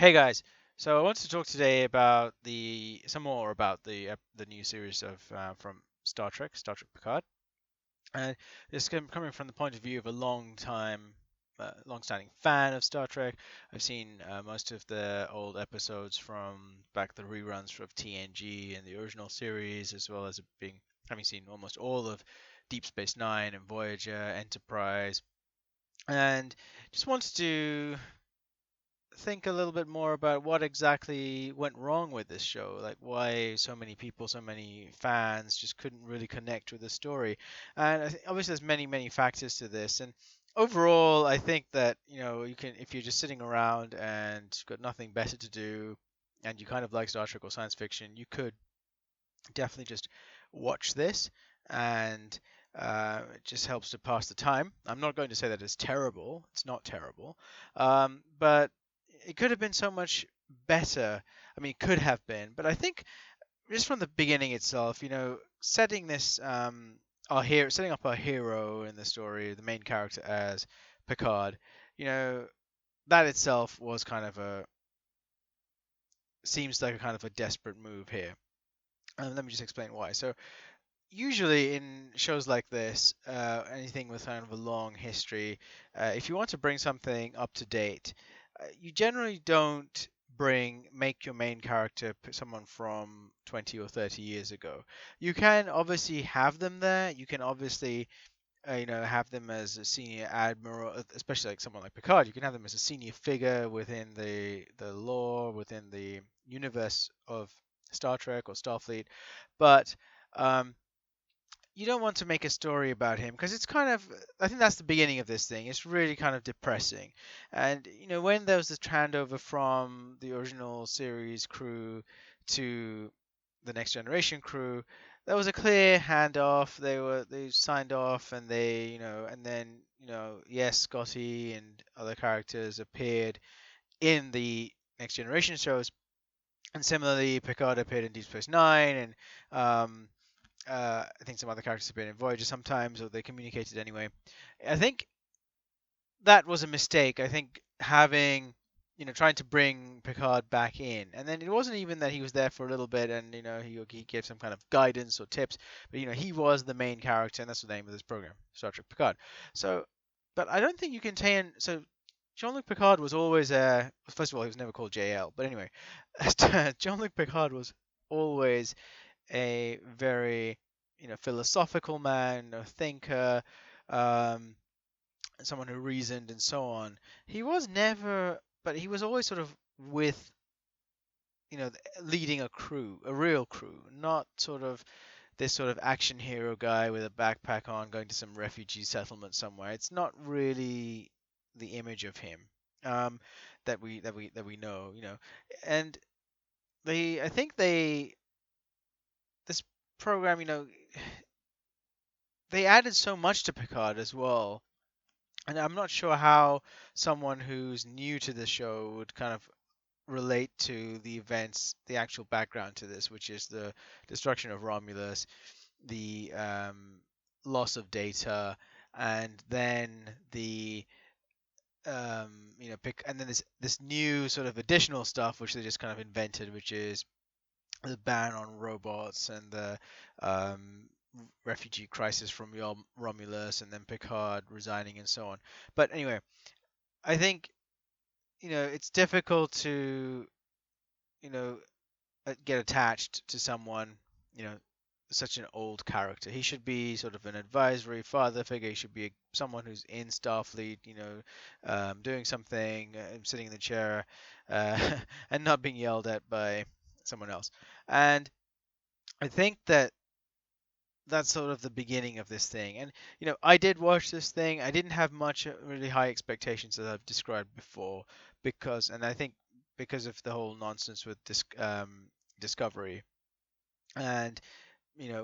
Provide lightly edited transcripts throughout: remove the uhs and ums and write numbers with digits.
Hey guys, so I wanted to talk today about some more about the new series of from Star Trek Picard, and this coming from the point of view of a long-standing fan of Star Trek. I've seen most of the old episodes from back the reruns of TNG and the original series, as well as having seen almost all of Deep Space Nine and Voyager, Enterprise, and just wanted to think a little bit more about what exactly went wrong with this show, like why so many people, so many fans just couldn't really connect with the story. And obviously there's many factors to this. And overall, I think that, you can, if you're just sitting around and got nothing better to do and you kind of like Star Trek or science fiction, you could definitely just watch this, and it just helps to pass the time. I'm not going to say that it's terrible. It's not terrible, but it could have been so much better. I mean, it could have been, but I think just from the beginning itself, setting this setting up our hero in the story, the main character as Picard, you know, that itself was kind of a seems like a kind of a desperate move here. And let me just explain why. So usually in shows like this, anything with kind of a long history, if you want to bring something up to date, you generally don't make your main character someone from 20 or 30 years ago. You can obviously have them there. You can obviously have them as a senior admiral, especially like someone like Picard. You can have them as a senior figure within the lore, within the universe of Star Trek or Starfleet, but um, you don't want to make a story about him because it's kind of, I think that's the beginning of this thing. It's really kind of depressing. And when there was this handover from the original series crew to the next generation crew, there was a clear handoff. They signed off, and and then yes, Scotty and other characters appeared in the next generation shows, and similarly Picard appeared in Deep Space Nine, and I think some other characters appeared in Voyager sometimes, or they communicated anyway. I think that was a mistake. I think having, trying to bring Picard back in, and then it wasn't even that he was there for a little bit, and he gave some kind of guidance or tips, but he was the main character, and that's the name of this program, Star Trek Picard. So, but I don't think you can tan. So Jean-Luc Picard was always first of all, he was never called JL, but anyway, Jean-Luc Picard was always a very philosophical man, a thinker, um, someone who reasoned and so on. He was never, but he was always sort of with leading a crew, a real crew, not sort of this sort of action hero guy with a backpack on going to some refugee settlement somewhere. It's not really the image of him um, that we know, and I think this program, they added so much to Picard as well, and I'm not sure how someone who's new to the show would kind of relate to the events, the actual background to this, which is the destruction of Romulus, the loss of data, and then and then this new sort of additional stuff which they just kind of invented, which is the ban on robots and the um, refugee crisis from Romulus, and then Picard resigning and so on. But anyway, I think it's difficult to you know get attached to someone you know such an old character. He should be sort of an advisory father figure. He should be someone who's in Starfleet, doing something, sitting in the chair, uh, and not being yelled at by someone else. And I think that that's sort of the beginning of this thing. And I did watch this thing. I didn't have much really high expectations as I've described before, and I think because of the whole nonsense with Discovery, and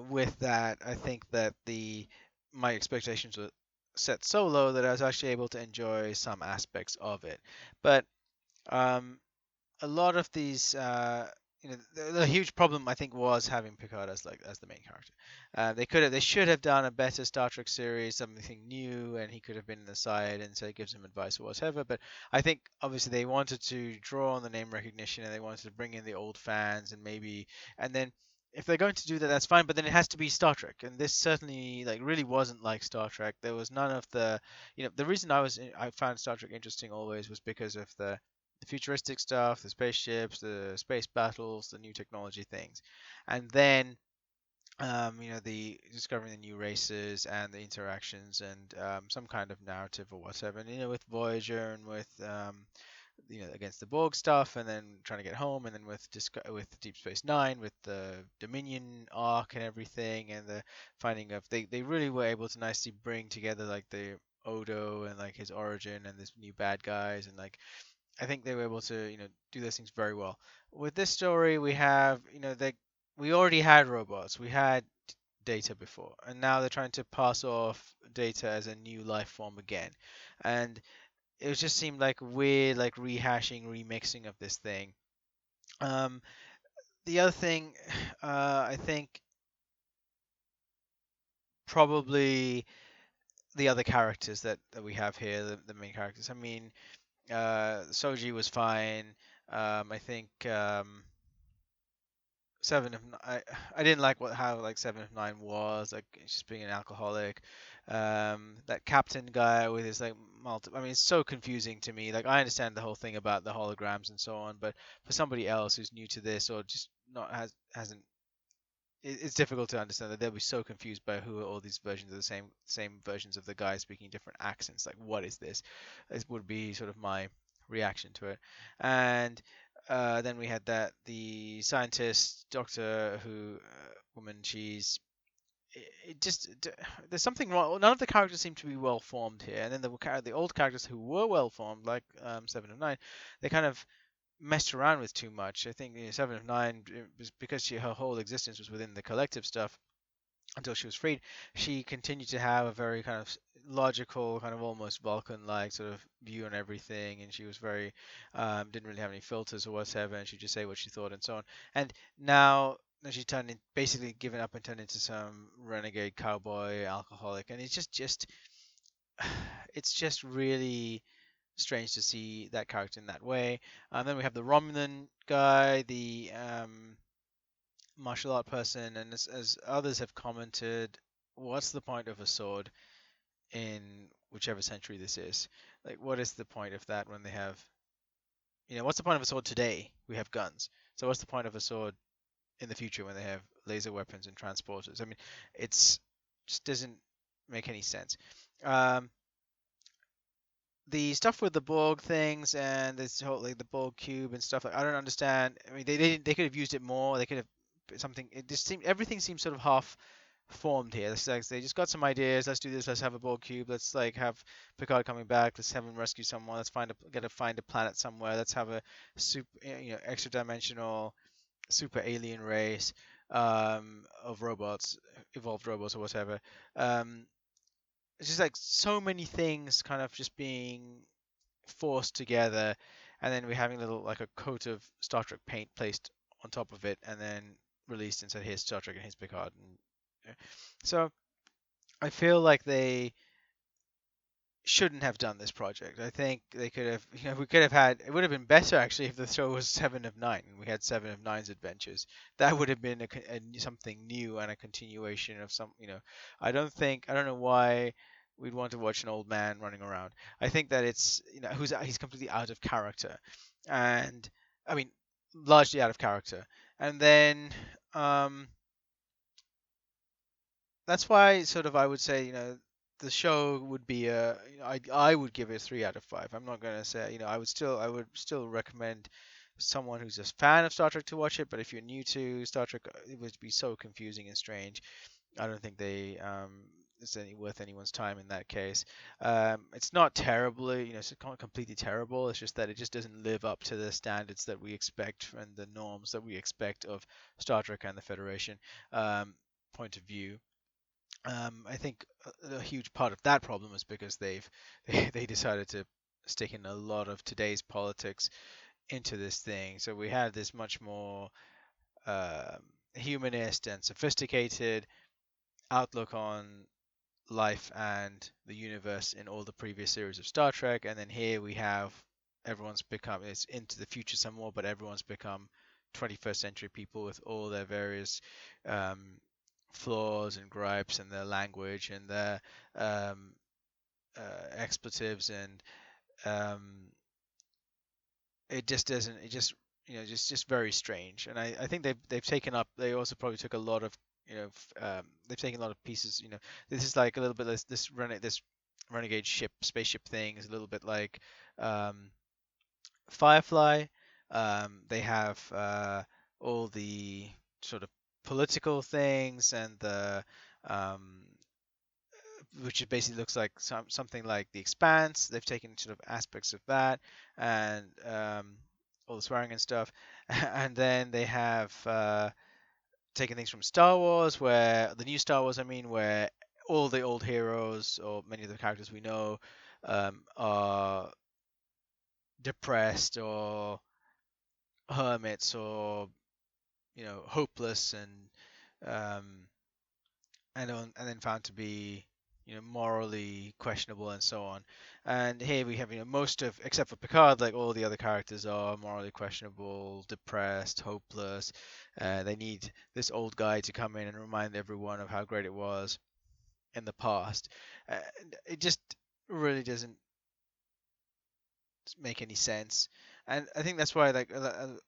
with that, I think that the my expectations were set so low that I was actually able to enjoy some aspects of it. But um, a lot of these. the huge problem I think was having Picard as like as the main character. They should have done a better Star Trek series, something new, and he could have been in the side and say gives him advice or whatever. But I think obviously they wanted to draw on the name recognition and they wanted to bring in the old fans and maybe and then if they're going to do that, that's fine. But then it has to be Star Trek, and this certainly like really wasn't like Star Trek. There was none of the, the reason I found Star Trek interesting always was because of the futuristic stuff, the spaceships, the space battles, the new technology things, and then the discovering the new races and the interactions and some kind of narrative or whatever. And with Voyager and with against the Borg stuff, and then trying to get home, and then with Deep Space Nine, with the Dominion arc and everything, and the finding of they really were able to nicely bring together like the Odo and like his origin and this new bad guys and like I think they were able to, do those things very well. With this story, we have, we already had robots, we had data before, and now they're trying to pass off data as a new life form again, and it just seemed like weird, like rehashing, remixing of this thing. Um, the other thing, I think probably the other characters that we have here, the main characters. I mean, Soji was fine. I think. I didn't like how like 7 of 9 was like just being an alcoholic. That captain guy with his like I mean, it's so confusing to me. Like I understand the whole thing about the holograms and so on, but for somebody else who's new to this or just not hasn't it's difficult to understand that they'll be so confused by who are all these versions of the same versions of the guy speaking different accents. Like, what is this? This would be sort of my reaction to it. And then we had the scientist doctor who woman. It just there's something wrong. None of the characters seem to be well formed here. And then the old characters who were well formed, like 7 of 9, they kind of messed around with too much. I think 7 of 9 was because her whole existence was within the collective stuff until she was freed. She continued to have a very kind of logical, kind of almost Vulcan-like sort of view on everything, and she was very didn't really have any filters or whatever, and she'd just say what she thought and so on. And now she turned in, basically given up and turned into some renegade cowboy alcoholic, and it's just really strange to see that character in that way. Then we have the Romulan guy, the martial art person, and as others have commented, what's the point of a sword in whichever century this is? Like, what is the point of that when they have, what's the point of a sword today? We have guns. So what's the point of a sword in the future when they have laser weapons and transporters? I mean, it's just doesn't make any sense. Um, the stuff with the Borg things and this whole like the Borg cube and stuff, like I don't understand. I mean, they could have used it more. They could have something. It just seemed everything seems sort of half formed here. It's like they just got some ideas. Let's do this. Let's have a Borg cube. Let's like have Picard coming back. Let's have him rescue someone. Let's find a planet somewhere. Let's have a super extra dimensional super alien race of robots, evolved robots or whatever. Um, it's just like so many things kind of just being forced together, and then we're having a little like a coat of Star Trek paint placed on top of it, and then released and said, "Here's Star Trek and here's Picard." And, so I feel like they shouldn't have done this project. I think they could have, we could have had. It would have been better actually if the show was 7 of 9 and we had 7 of 9's adventures. That would have been something new and a continuation of some. I don't know why we'd want to watch an old man running around. I think that it's he's completely out of character, and I mean largely out of character. And then that's why sort of I would say the show would be I would give it a 3 out of 5. I'm not gonna say I would still recommend someone who's a fan of Star Trek to watch it, but if you're new to Star Trek, it would be so confusing and strange. I don't think it's worth anyone's time in that case. It's not terribly, it's not completely terrible. It's just that it just doesn't live up to the standards that we expect and the norms that we expect of Star Trek and the Federation point of view. I think a huge part of that problem is because they decided to stick in a lot of today's politics into this thing. So we have this much more um humanist and sophisticated outlook on life and the universe in all the previous series of Star Trek, and then here we have everyone's become it's into the future some more, but everyone's become 21st century people with all their various um, flaws and gripes and their language and their um, expletives and um, it just doesn't it just just very strange. And I think they've taken up they also probably took a lot of they've taken a lot of pieces. This is like a little bit this renegade spaceship thing is a little bit like um, Firefly. They have all the sort of political things and the um, which it basically looks like something like The Expanse. They've taken sort of aspects of that and all the swearing and stuff, and then they have taken things from Star Wars, where the new Star Wars, I mean, where all the old heroes or many of the characters we know are depressed or hermits or hopeless um, and then found to be morally questionable and so on. And here we have most of except for Picard, like all the other characters are morally questionable, depressed, hopeless. They need this old guy to come in and remind everyone of how great it was in the past. It just really doesn't make any sense. And I think that's why, like,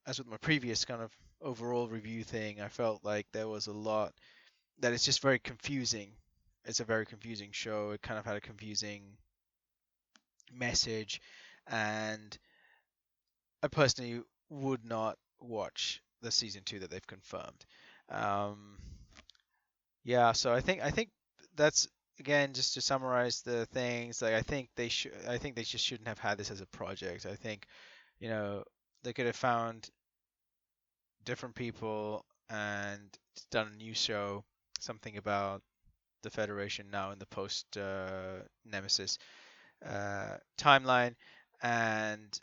as with my previous kind of overall review thing, I felt like there was a lot that it's just very confusing. It's a very confusing show. It kind of had a confusing message, and I personally would not watch the season two that they've confirmed. Um, yeah, so I think that's again just to summarize the things. Like I think they just shouldn't have had this as a project. I think you know they could have found different people and done a new show, something about the Federation now in the post Nemesis timeline, and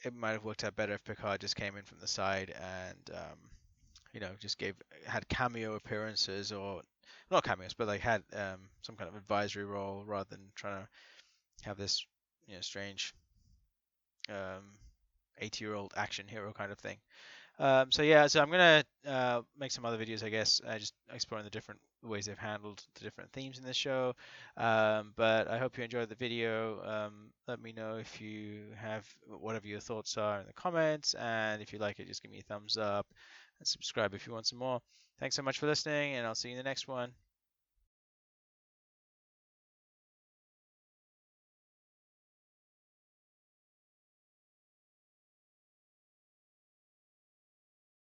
it might have worked out better if Picard just came in from the side and just gave had cameo appearances or not cameos, but like had some kind of advisory role rather than trying to have this strange um, 80-year-old action hero kind of thing. So yeah, so I'm gonna make some other videos, I guess, just exploring the different ways they've handled the different themes in this show. But I hope you enjoyed the video. Let me know if you have whatever your thoughts are in the comments, and if you like it, just give me a thumbs up and subscribe if you want some more. Thanks so much for listening, and I'll see you in the next one.